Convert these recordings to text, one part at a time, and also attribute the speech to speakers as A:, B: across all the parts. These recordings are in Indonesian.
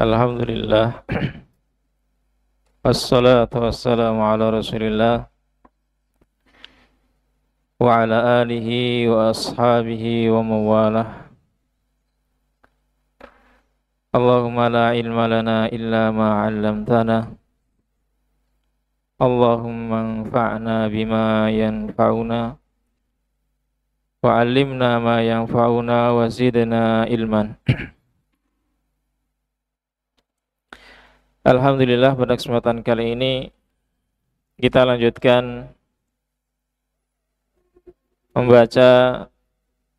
A: Alhamdulillah. Wassalatu wassalamu ala Rasulillah wa ala alihi wa ashabihi wa mawalah. Allahumma la ilma lana illa ma 'allamtana. Allahumma anfa'na bima yanfa'una wa 'allimna ma yanfa'una wa zidna ilman. Alhamdulillah, pada kesempatan kali ini kita lanjutkan membaca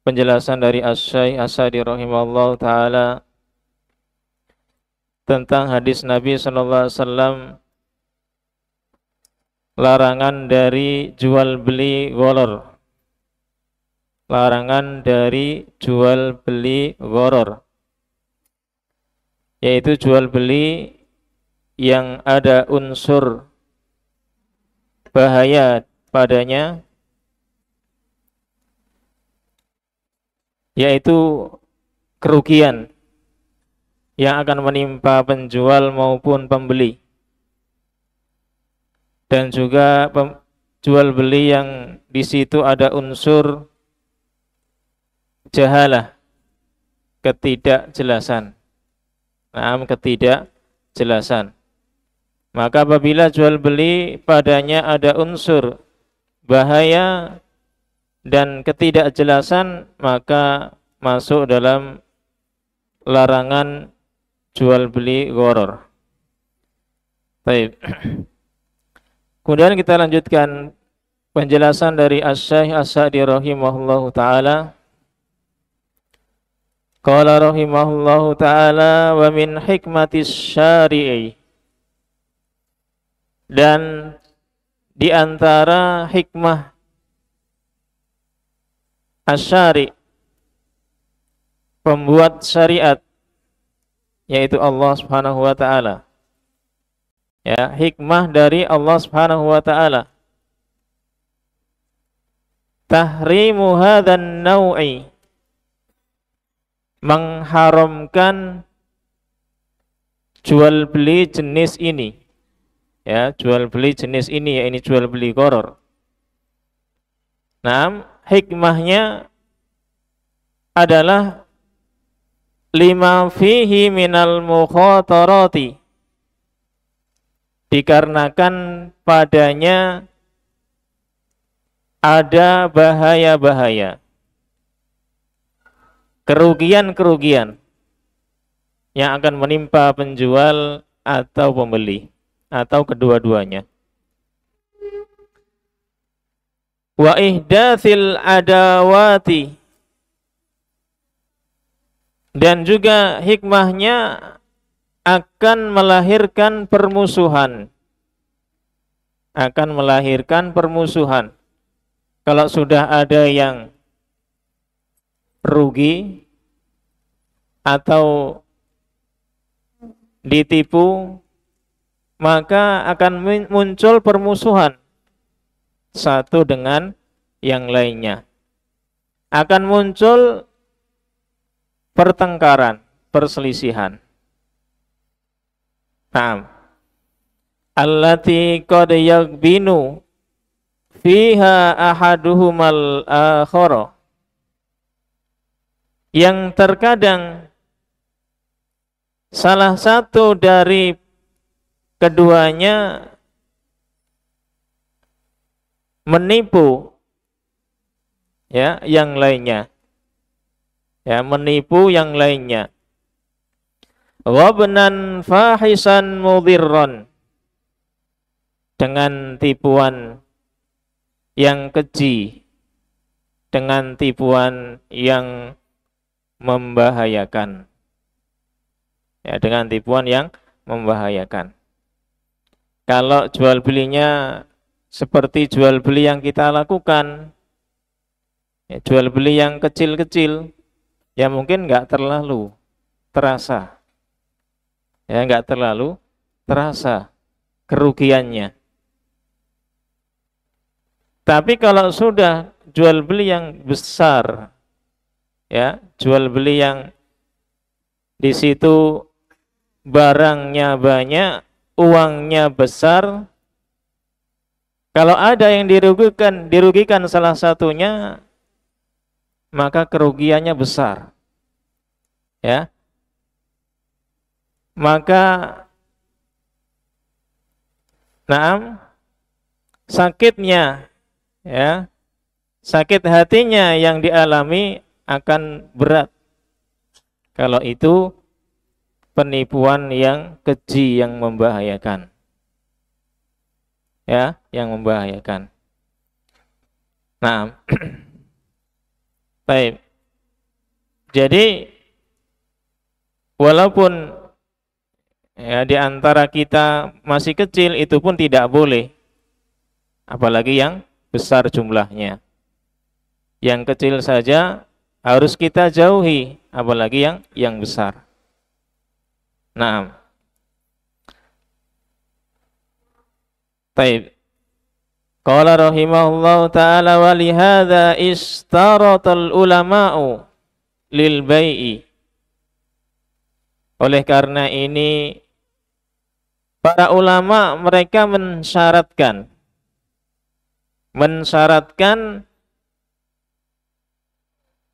A: penjelasan dari Asy-Syaikh As-Sa'di rahimahullah ta'ala tentang hadis Nabi SAW, larangan dari jual beli gharar. Larangan dari jual beli gharar, yaitu jual beli yang ada unsur bahaya padanya, yaitu kerugian yang akan menimpa penjual maupun pembeli, dan juga jual beli yang di situ ada unsur jahalah, ketidakjelasan. Ketidakjelasan. Maka apabila jual beli padanya ada unsur bahaya dan ketidakjelasan, maka masuk dalam larangan jual beli gharar. Baik. Kemudian kita lanjutkan penjelasan dari Asy-Syaikh As-Sa'di rahimahullahu taala. Qala rahimahullahu taala wa min hikmatis syari'i, dan di antara hikmah asy-syari', pembuat syariat, yaitu Allah Subhanahu wa taala. Ya, hikmah dari Allah Subhanahu wa taala. Tahrimu hadzal nau'i, mengharamkan jual beli jenis ini. Ya, jual beli jenis ini, ya, ini jual beli gharar. Hikmahnya adalah lima fihi minal mukhatarati, dikarenakan padanya ada bahaya-bahaya, kerugian-kerugian yang akan menimpa penjual atau pembeli, atau kedua-duanya. Wa ihdatsil adawati, dan juga hikmahnya akan melahirkan permusuhan. Akan melahirkan permusuhan. Kalau sudah ada yang rugi atau ditipu, maka akan muncul permusuhan satu dengan yang lainnya. Akan muncul pertengkaran, perselisihan. Allati qad yaghbinu fiha ahaduhumal akhara, yang terkadang salah satu dari keduanya menipu, ya, yang lainnya. Ya, menipu yang lainnya. Wabnan fahisan mudhirran, dengan tipuan yang keji, dengan tipuan yang membahayakan. Ya, dengan tipuan yang membahayakan. Kalau jual belinya seperti jual beli yang kita lakukan, ya, jual beli yang kecil-kecil, ya mungkin nggak terlalu terasa. Ya, nggak terlalu terasa kerugiannya. Tapi kalau sudah jual beli yang besar, ya, jual beli yang di situ barangnya banyak, uangnya besar, kalau ada yang dirugikan salah satunya, maka kerugiannya besar. Ya. Maka sakitnya, ya, sakit hatinya yang dialami akan berat kalau itu penipuan yang keji, yang membahayakan, ya, yang membahayakan. Nah, baik. Jadi walaupun ya di antara kita masih kecil, itu pun tidak boleh, apalagi yang besar jumlahnya. Yang kecil saja harus kita jauhi, apalagi yang besar. Nah, baik. Qala rahimahullahu ta'ala wa lihadza istaratal ulama'u lil bai'i. Oleh karena ini para ulama mereka mensyaratkan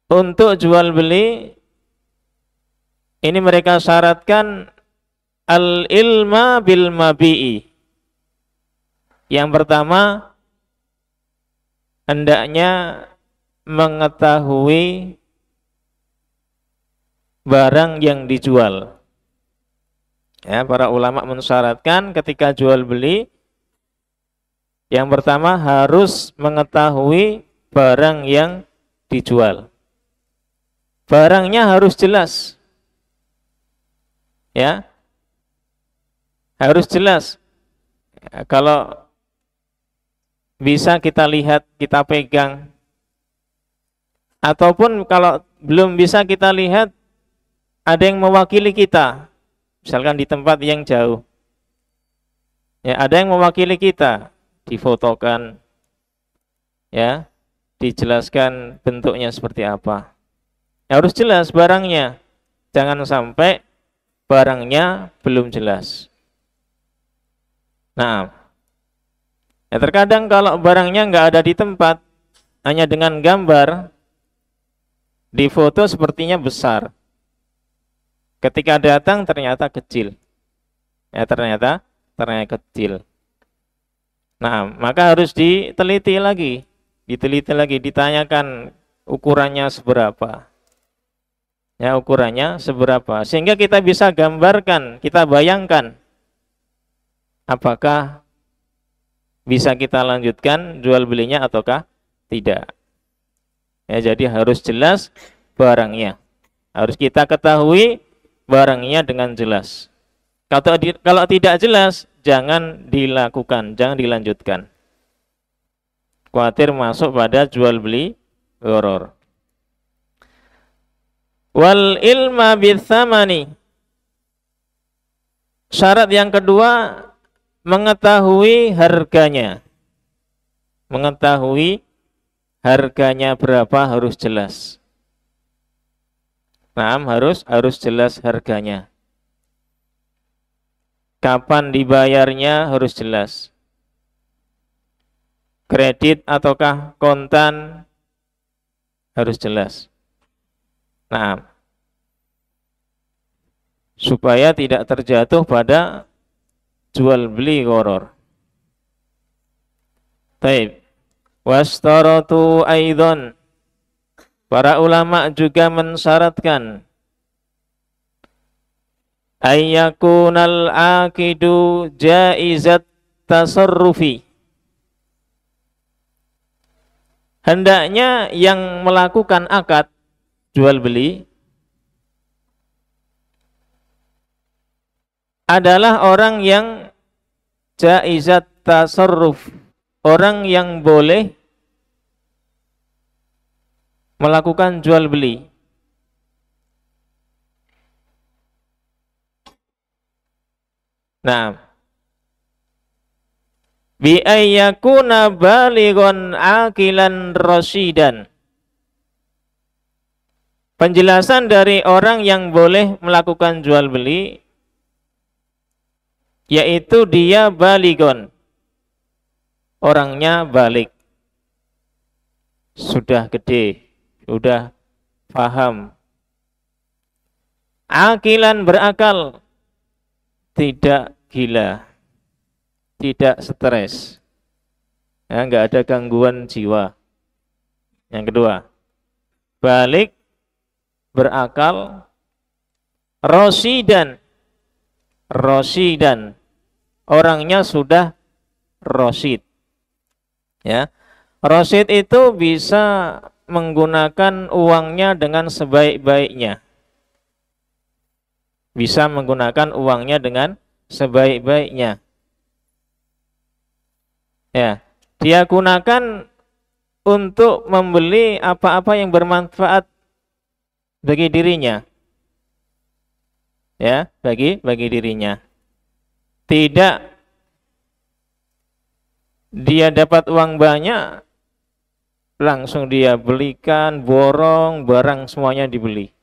A: untuk jual beli ini, mereka syaratkan al-ilma bil mabi'i. Yang pertama, hendaknya mengetahui barang yang dijual. Ya, para ulama mensyaratkan ketika jual beli, yang pertama harus mengetahui barang yang dijual. Barangnya harus jelas. Ya. Harus jelas. Ya, kalau bisa kita lihat, kita pegang. Ataupun kalau belum bisa kita lihat, ada yang mewakili kita. Misalkan di tempat yang jauh. Ya, ada yang mewakili kita, difotokan, ya, dijelaskan bentuknya seperti apa. Harus jelas barangnya. Jangan sampai barangnya belum jelas. Nah, ya terkadang kalau barangnya nggak ada di tempat, hanya dengan gambar, di foto sepertinya besar. Ketika datang ternyata kecil. Ya, ternyata kecil. Nah, maka harus diteliti lagi, ditanyakan ukurannya seberapa. Ya, ukurannya seberapa, sehingga kita bisa gambarkan, kita bayangkan apakah bisa kita lanjutkan jual belinya ataukah tidak. Ya, jadi harus jelas barangnya. Harus kita ketahui barangnya dengan jelas. Kalau tidak jelas, jangan dilakukan, jangan dilanjutkan. Khawatir masuk pada jual beli gharar. Wal ilma bitsamani. Syarat yang kedua, mengetahui harganya. Mengetahui harganya berapa harus jelas. Nah, harus jelas harganya. Kapan dibayarnya harus jelas. Kredit ataukah kontan harus jelas. Nah, supaya tidak terjatuh pada jual beli gharar. Baik. Wastaratu aidan. Para ulama juga mensyaratkan ayyakunal aqidu jaizat tasarrufi. Hendaknya yang melakukan akad jual beli adalah orang yang jaizat tasarruf, orang yang boleh melakukan jual beli. Nah, bi ayyakuna balighan aqilan rasyidan. Penjelasan dari orang yang boleh melakukan jual beli yaitu dia baligon, orangnya balik, sudah gede, sudah paham. Akilan, berakal, tidak gila, tidak stres, ya, nggak ada gangguan jiwa. Yang kedua, balik, berakal, rosidan, orangnya sudah rosid. Ya, rosid itu bisa menggunakan uangnya dengan sebaik-baiknya. Bisa menggunakan uangnya dengan sebaik-baiknya. Ya, dia gunakan untuk membeli apa-apa yang bermanfaat bagi dirinya. Ya, bagi dirinya. Tidak dia dapat uang banyak, langsung dia belikan, borong, barang semuanya dibeli.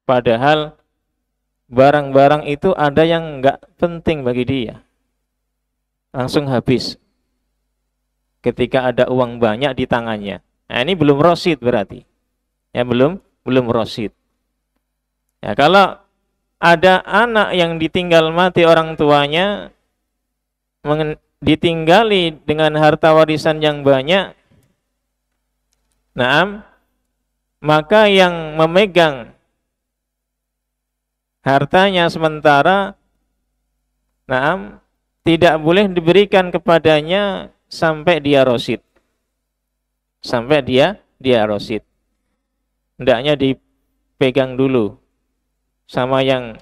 A: Padahal barang-barang itu ada yang enggak penting bagi dia. Langsung habis ketika ada uang banyak di tangannya. Nah, ini belum rosid berarti. Ya, belum rosid. Ya, kalau ada anak yang ditinggal mati orang tuanya, ditinggali dengan harta warisan yang banyak, maka yang memegang hartanya sementara, tidak boleh diberikan kepadanya sampai dia rosid. Sampai dia rosid. Hendaknya dipegang dulu sama yang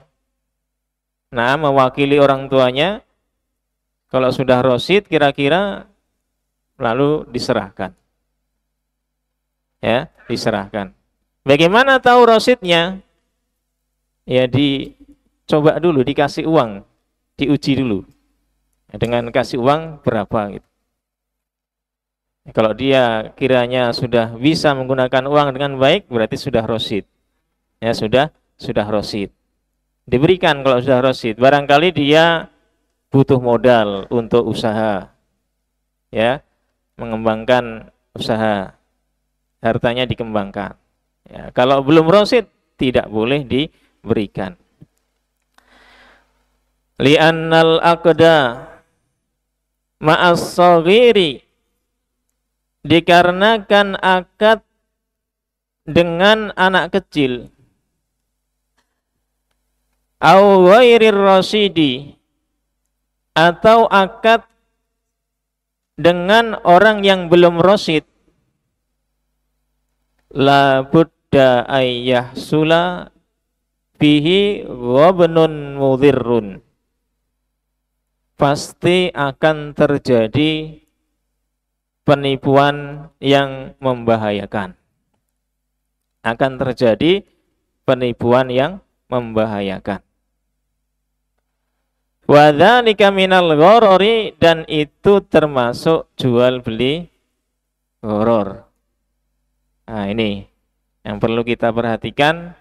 A: mewakili orang tuanya. Kalau sudah rosid kira-kira, lalu diserahkan. Ya, diserahkan. Bagaimana tahu rosidnya? Ya, dicoba dulu, dikasih uang, diuji dulu. Ya, dengan kasih uang berapa gitu. Ya, kalau dia kiranya sudah bisa menggunakan uang dengan baik, berarti sudah rosid. Ya, sudah rosid. Diberikan kalau sudah rosid. Barangkali dia butuh modal untuk usaha, ya, mengembangkan usaha, hartanya dikembangkan. Ya, kalau belum rosid tidak boleh diberikan. Li'annal aqda ma'as-shaghiri, dikarenakan akad dengan anak kecil, au ghairir rasidi, atau akad dengan orang yang belum rosid, la budda ayyahsula bihi wabnun mudhirrun, pasti akan terjadi penipuan yang membahayakan. Akan terjadi penipuan yang membahayakan. Wa dzalika minal gharari, dan itu termasuk jual beli gharar. Nah, ini yang perlu kita perhatikan,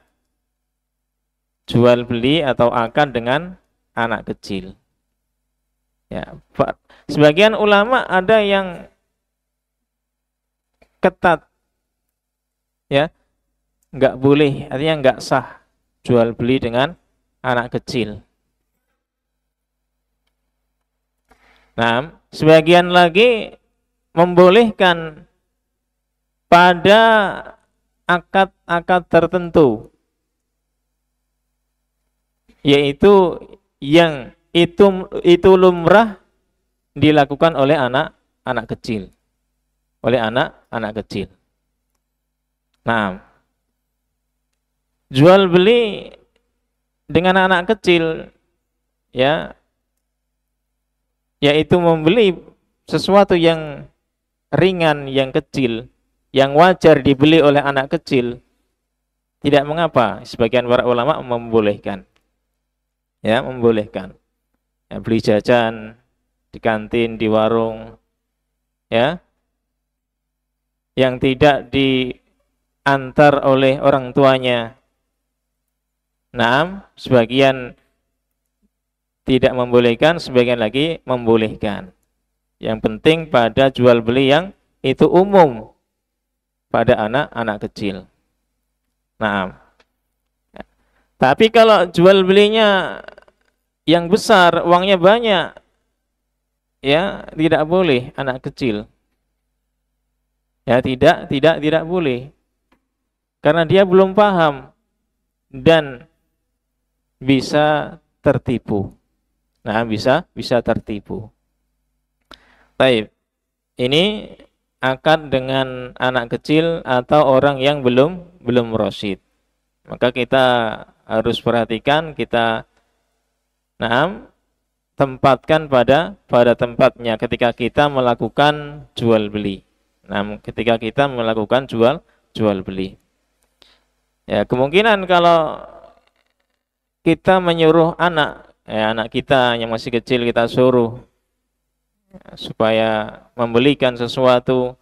A: jual beli atau akad dengan anak kecil. Ya, sebagian ulama ada yang ketat, ya, nggak boleh, artinya nggak sah jual beli dengan anak kecil. Nah, sebagian lagi membolehkan pada akad-akad tertentu, yaitu yang itu lumrah dilakukan oleh anak kecil, oleh anak kecil. Nah, jual beli dengan anak kecil, ya, yaitu membeli sesuatu yang ringan, yang kecil, yang wajar dibeli oleh anak kecil, tidak mengapa. Sebagian para ulama membolehkan, ya, membolehkan. Ya, beli jajan di kantin, di warung, ya, yang tidak diantar oleh orang tuanya. Nah, sebagian tidak membolehkan, sebagian lagi membolehkan. Yang penting pada jual beli yang itu umum pada anak-anak kecil. Nah, tapi kalau jual belinya yang besar, uangnya banyak, ya tidak boleh anak kecil. Ya tidak boleh. Karena dia belum paham dan bisa tertipu. Nah, bisa tertipu. Baik. Ini akad dengan anak kecil atau orang yang belum rasyid. Maka kita harus perhatikan, kita tempatkan pada tempatnya ketika kita melakukan jual beli. Nah, ketika kita melakukan jual beli. Ya, kemungkinan kalau kita menyuruh anak kita yang masih kecil, kita suruh supaya membelikan sesuatu,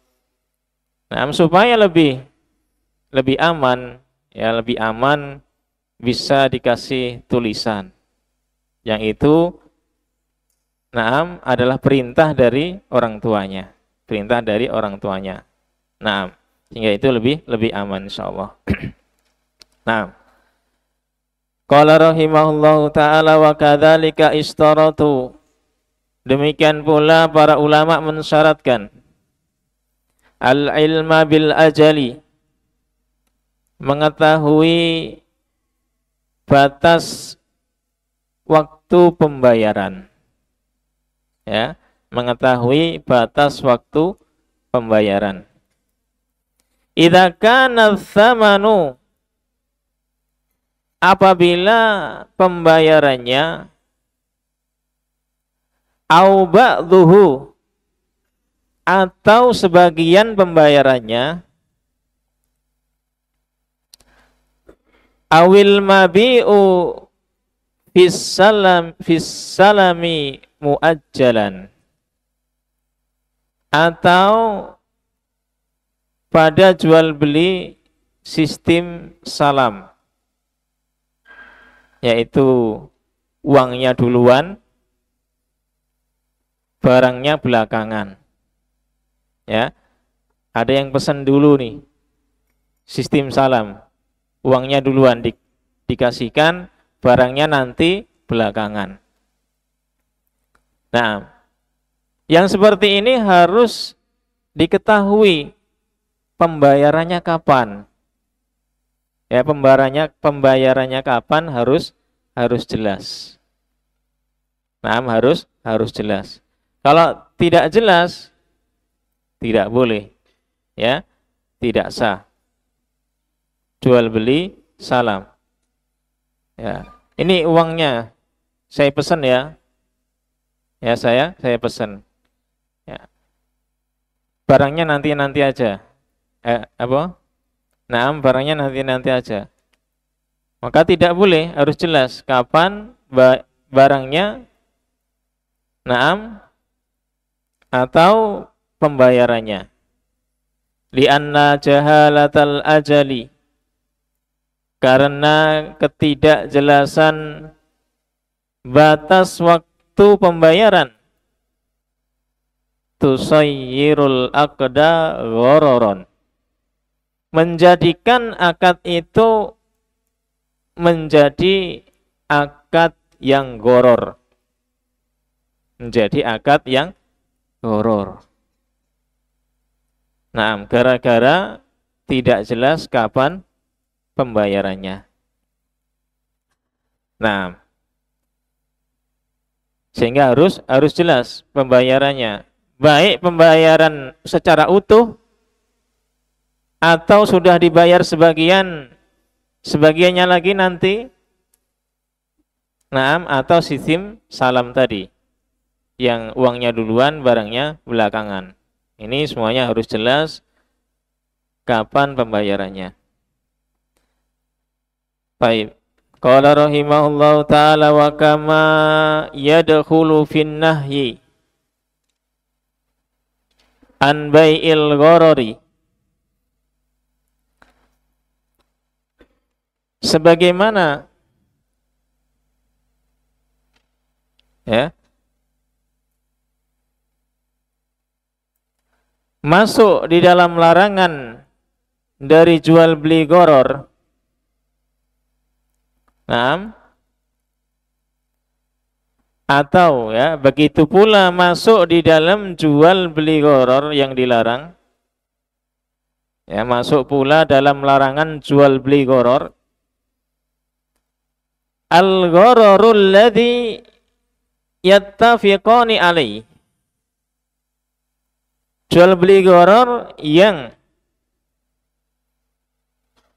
A: supaya lebih aman, ya lebih aman, bisa dikasih tulisan yang itu adalah perintah dari orang tuanya, sehingga itu lebih aman insyaallah. Qala rahimahullahu ta'ala wa kadzalika istaratu. Demikian pula para ulama mensyaratkan al-ilma bil ajali, mengetahui batas waktu pembayaran. Ya, mengetahui batas waktu pembayaran. Idza kana tsamanu, apabila pembayarannya au ba'dhuhu, atau sebagian pembayarannya, awil mabi'u fis salami muajjalan, atau pada jual beli sistem salam, yaitu uangnya duluan, barangnya belakangan. Ya, ada yang pesan dulu nih, sistem salam, uangnya duluan dikasihkan, barangnya nanti belakangan. Nah, yang seperti ini harus diketahui pembayarannya kapan. Ya, pembayarannya kapan harus jelas. Nah, harus jelas. Kalau tidak jelas, tidak boleh, ya, tidak sah. Jual beli salam. Ya, ini uangnya, saya pesan ya. Ya, saya pesan. Ya. Barangnya nanti aja. Barangnya nanti aja. Maka tidak boleh, harus jelas kapan barangnya, atau pembayarannya. Lianna jahalatal ajali, karena ketidakjelasan batas waktu pembayaran, tusayyirul aqda ghararan, menjadikan akad itu menjadi akad yang goror. Menjadi akad yang goror. Nah, gara-gara tidak jelas kapan pembayarannya. Nah, sehingga harus jelas pembayarannya. Baik pembayaran secara utuh atau sudah dibayar sebagiannya lagi nanti. Atau sistem salam tadi, yang uangnya duluan, barangnya belakangan. Ini semuanya harus jelas kapan pembayarannya. Baik. Qala rahimahullahu ta'ala wa kama yadkhulu fin nahyi an bai'il gharari, sebagaimana Ya. Masuk di dalam larangan dari jual beli gharar. Nah, atau ya, begitu pula masuk di dalam jual beli gharar yang dilarang. Ya, masuk pula dalam larangan jual beli gharar. Al-ghararul ladzi yattafiqani alaihi. Jual beli gharar yang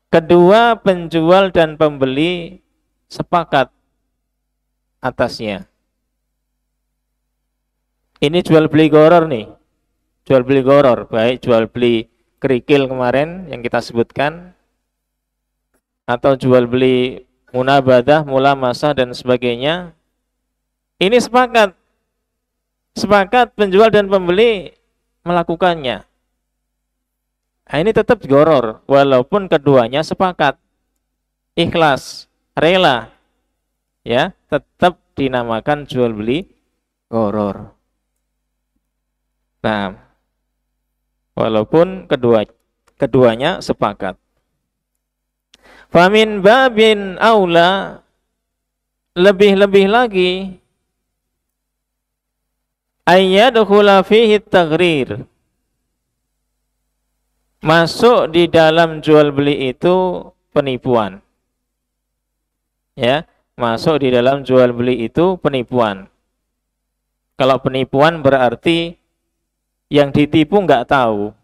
A: kedua penjual dan pembeli sepakat atasnya. Ini jual beli gharar nih. Jual beli gharar, baik jual beli kerikil kemarin yang kita sebutkan, atau jual beli munabadah, mulamasah dan sebagainya. Ini sepakat. Sepakat penjual dan pembeli melakukannya. Nah, ini tetap gharar walaupun keduanya sepakat. Ikhlas, rela. Ya, tetap dinamakan jual beli gharar. Nah, walaupun keduanya sepakat. Famin babin aula, lebih-lebih lagi, ayyadkhula fihi taghrir, masuk di dalam jual beli itu penipuan. Ya, masuk di dalam jual beli itu penipuan. Kalau penipuan berarti yang ditipu nggak tahu.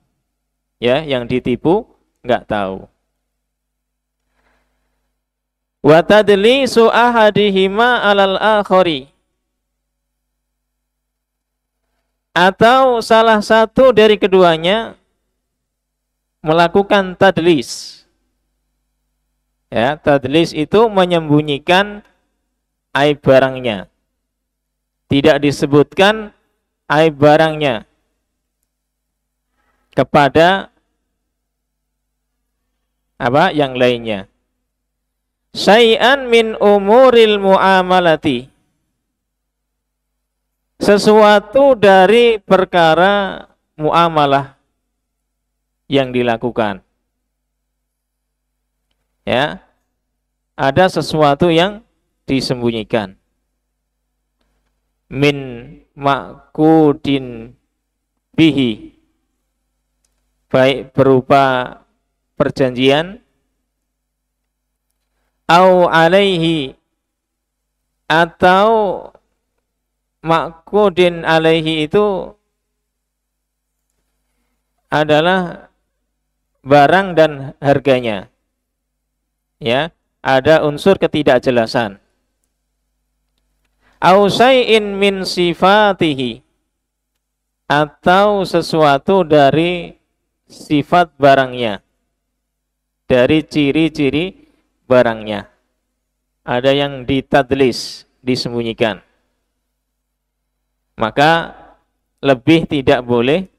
A: Ya, yang ditipu nggak tahu. Wa tadlisu ahadihima 'alal akhari, atau salah satu dari keduanya melakukan tadlis. Ya, tadlis itu menyembunyikan aib barangnya. Tidak disebutkan aib barangnya kepada apa yang lainnya. Syai'an min umuril muamalati, sesuatu dari perkara muamalah yang dilakukan. Ya, ada sesuatu yang disembunyikan. Min ma'kudin bihi, baik berupa perjanjian, au alaihi, atau ma'kudin alaihi itu adalah barang dan harganya. Ya, ada unsur ketidakjelasan. Au syai'in min sifatihi, atau sesuatu dari sifat barangnya, dari ciri-ciri barangnya. Ada yang ditadlis, disembunyikan. Maka lebih tidak boleh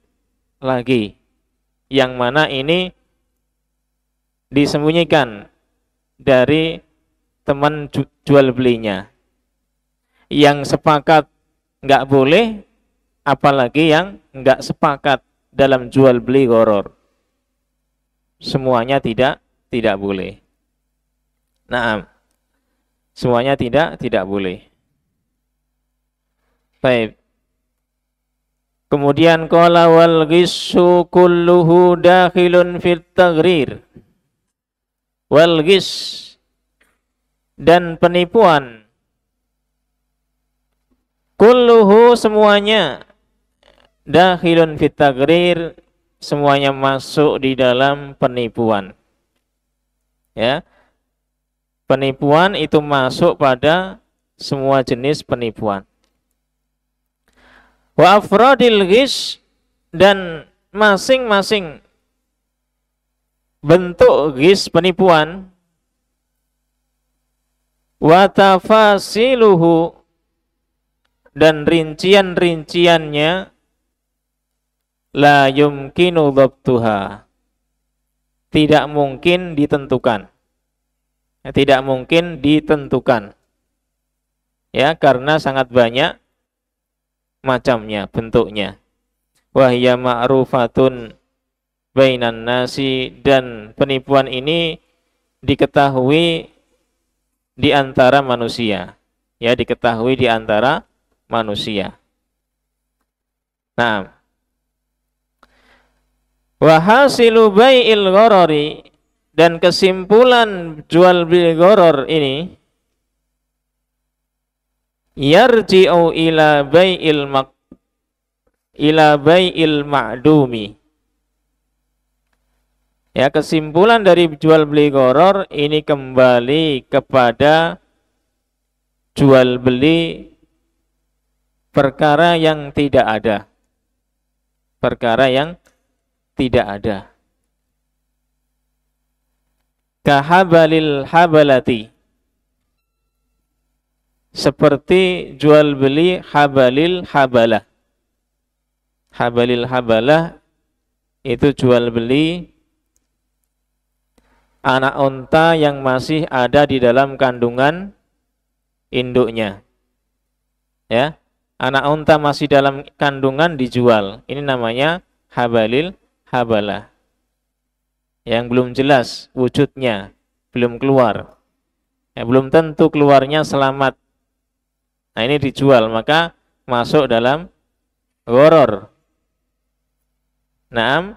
A: lagi. Yang mana ini disembunyikan dari teman jual belinya. Yang sepakat nggak boleh, apalagi yang nggak sepakat dalam jual beli gharar. Semuanya tidak boleh. Nah, semuanya tidak boleh. Baik. Kemudian qala wal ghissu kulluhu dakhilun fit taghrir. Wal ghiss, dan penipuan, kulluhu semuanya, dakhilun fit taghrir, semuanya masuk di dalam penipuan. Ya. Penipuan itu masuk pada semua jenis penipuan. Wa afradil ghish, dan masing-masing bentuk ghish penipuan, wa tafasiluhu, dan rincian-rinciannya, la yumkinu dhabtuha, tidak mungkin ditentukan. Tidak mungkin ditentukan. Ya, karena sangat banyak macamnya, bentuknya. Wahya ma'rufatun bainan nasi, dan penipuan ini diketahui di antara manusia. Ya, diketahui di antara manusia. Nah, wa hasilu bai'il gharari, dan kesimpulan jual beli gharar ini yarji'u ila bai'il ma'dumi. Ya, kesimpulan dari jual beli gharar ini kembali kepada jual beli perkara yang tidak ada. Perkara yang tidak ada. Kahabalil habalati, seperti jual beli habalil habalah. Habalil habalah itu jual beli anak unta yang masih ada di dalam kandungan induknya. Ya, anak unta masih dalam kandungan dijual. Ini namanya habalil habalah. Yang belum jelas wujudnya, belum keluar. Ya, belum tentu keluarnya selamat. Nah, ini dijual, maka masuk dalam gharar. Naam,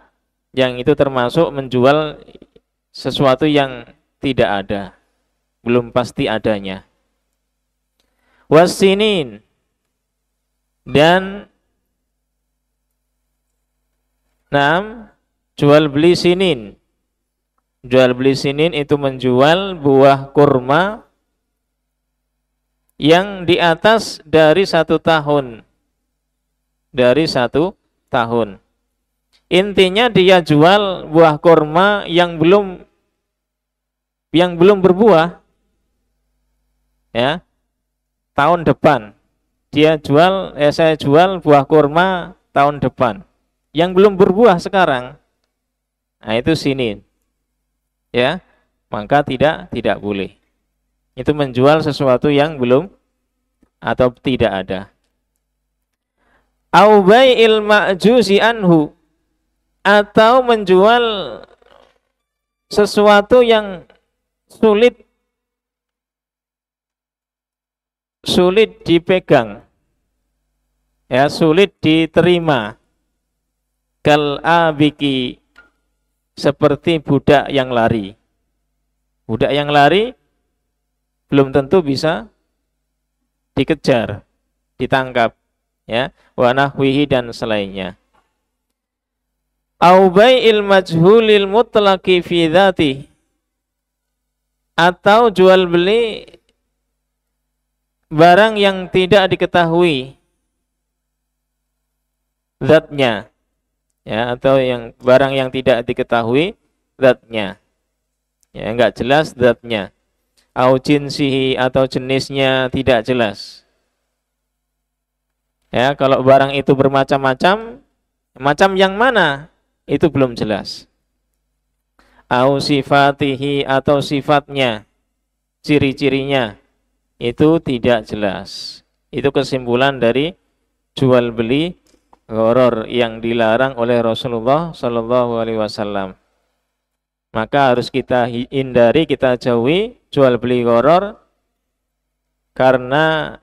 A: yang itu termasuk menjual sesuatu yang tidak ada, belum pasti adanya. Wasinin, dan naam, jual beli sinin. Jual beli sinin itu menjual buah kurma yang di atas dari 1 tahun. Dari 1 tahun. Intinya dia jual buah kurma yang belum berbuah. Ya. Tahun depan. Saya jual buah kurma tahun depan. Yang belum berbuah sekarang. Nah, itu sinin. Ya, maka tidak boleh. Itu menjual sesuatu yang belum atau tidak ada. Au bai'il ma'juzi anhu, atau menjual sesuatu yang sulit dipegang. Ya, sulit diterima. Kal abiki, seperti budak yang lari. Budak yang lari belum tentu bisa dikejar, ditangkap, ya, wa nahwihi, dan selainnya. Au bai'il majhulil mutlaqi fi dzati, atau jual beli barang yang tidak diketahui zatnya. Ya, atau barang yang tidak diketahui zatnya, ya, enggak jelas zatnya. Au jinsihi, atau jenisnya tidak jelas. Ya, kalau barang itu bermacam-macam, macam yang mana itu belum jelas. Au sifatihi, atau sifatnya, ciri-cirinya itu tidak jelas. Itu kesimpulan dari jual beli gharar yang dilarang oleh Rasulullah Shallallahu Alaihi Wasallam. Maka harus kita hindari, kita jauhi jual beli gharar, karena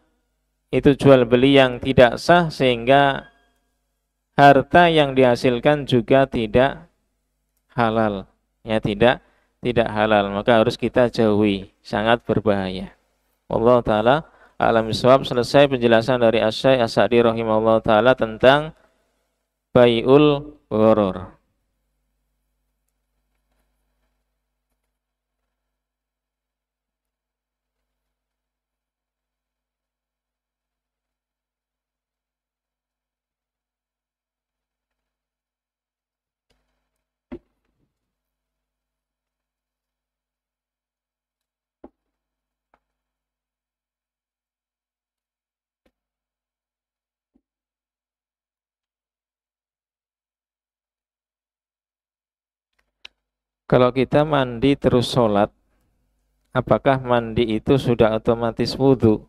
A: itu jual beli yang tidak sah, sehingga harta yang dihasilkan juga tidak halal. Ya, tidak halal. Maka harus kita jauhi, sangat berbahaya. Wallahu taala alam bisawab. Selesai penjelasan dari Asy-Syaikh As-Sa'di rahimahullah taala tentang bai'ul gharar. Kalau kita mandi terus sholat, apakah mandi itu sudah otomatis wudhu?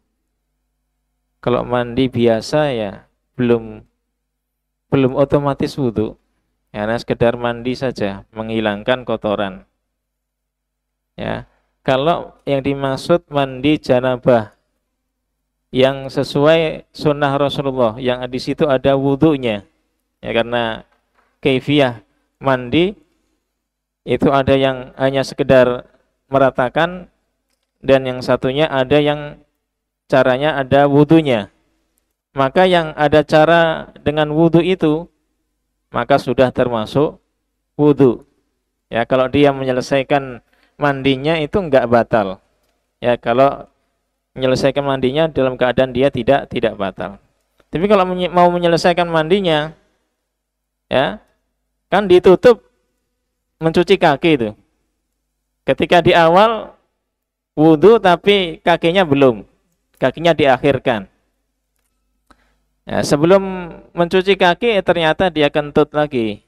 A: Kalau mandi biasa ya belum otomatis wudu. Karena sekedar mandi saja, menghilangkan kotoran. Ya. Kalau yang dimaksud mandi janabah yang sesuai sunnah Rasulullah, yang di situ ada wudunya. Ya, karena kaifiyah mandi itu ada yang hanya sekedar meratakan, dan yang satunya ada yang caranya ada wudunya. Maka yang ada cara dengan wudu itu, maka sudah termasuk wudu. Ya, kalau dia menyelesaikan mandinya itu enggak batal. Ya, kalau menyelesaikan mandinya dalam keadaan dia tidak batal. Tapi kalau mau menyelesaikan mandinya, ya, kan ditutup mencuci kaki itu. Ketika di awal wudu tapi kakinya belum, kakinya diakhirkan. Ya, sebelum mencuci kaki ternyata dia kentut lagi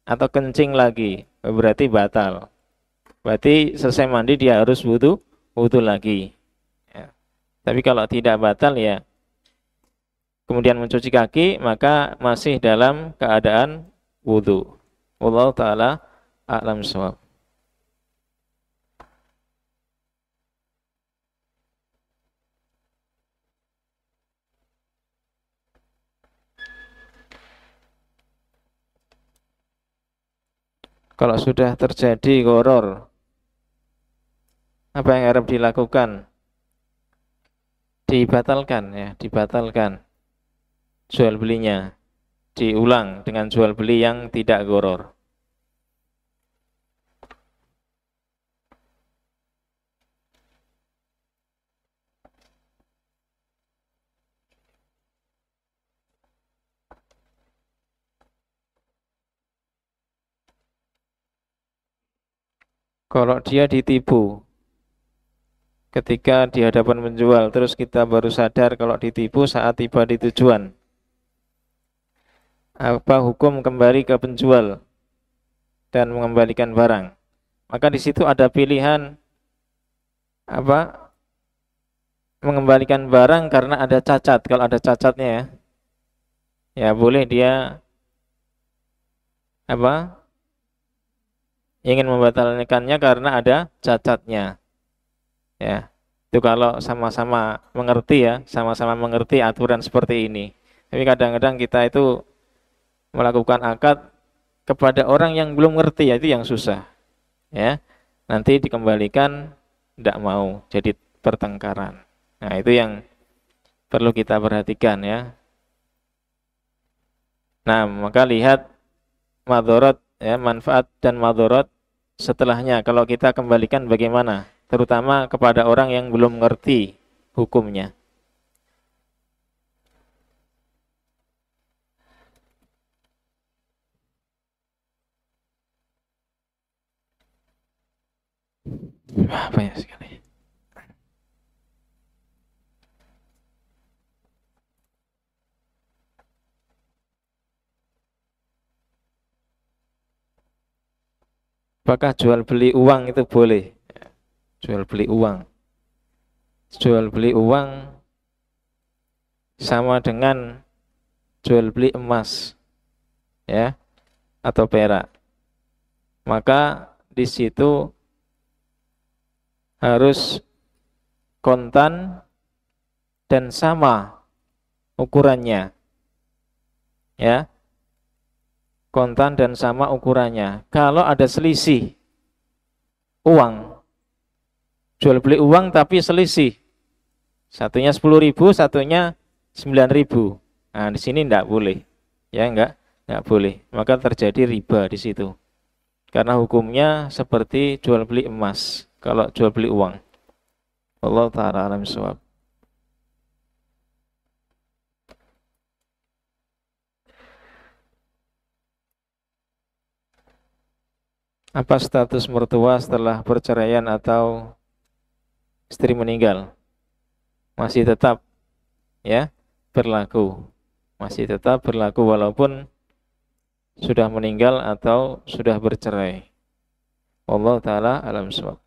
A: atau kencing lagi, berarti batal. Berarti selesai mandi dia harus wudu lagi. Ya. Tapi kalau tidak batal ya, kemudian mencuci kaki maka masih dalam keadaan wudu. Wallahu taala a'lam shawab. Kalau sudah terjadi gharar, apa yang harus dilakukan? Dibatalkan ya, dibatalkan jual belinya, diulang dengan jual beli yang tidak gharar. Kalau dia ditipu ketika di hadapan penjual, terus kita baru sadar kalau ditipu saat tiba di tujuan, apa hukum kembali ke penjual dan mengembalikan barang? Maka di situ ada pilihan, apa, mengembalikan barang karena ada cacat. Kalau ada cacatnya ya, ya boleh dia apa, ingin membatalkannya karena ada cacatnya. Ya, itu kalau sama-sama mengerti ya, sama-sama mengerti aturan seperti ini. Tapi kadang-kadang kita itu melakukan akad kepada orang yang belum ngerti, ya itu yang susah. Ya, nanti dikembalikan tidak mau, jadi pertengkaran. Nah, itu yang perlu kita perhatikan ya. Nah, maka lihat madorot ya, manfaat dan madorot setelahnya. Kalau kita kembalikan bagaimana? Terutama kepada orang yang belum mengerti hukumnya. Wah, banyak sekali. Apakah jual beli uang itu boleh? Jual beli uang. Jual beli uang sama dengan jual beli emas, ya, atau perak. Maka di situ harus kontan dan sama ukurannya, ya, kontan dan sama ukurannya. Kalau ada selisih uang, jual beli uang tapi selisih, satunya 10.000, satunya 9.000. Nah, di sini enggak boleh. Ya, enggak boleh. Maka terjadi riba di situ. Karena hukumnya seperti jual beli emas kalau jual beli uang. Allah taala alam shawab. Apa status mertua setelah perceraian atau istri meninggal? Masih tetap ya berlaku. Masih tetap berlaku walaupun sudah meninggal atau sudah bercerai. Allah taala alam shawab.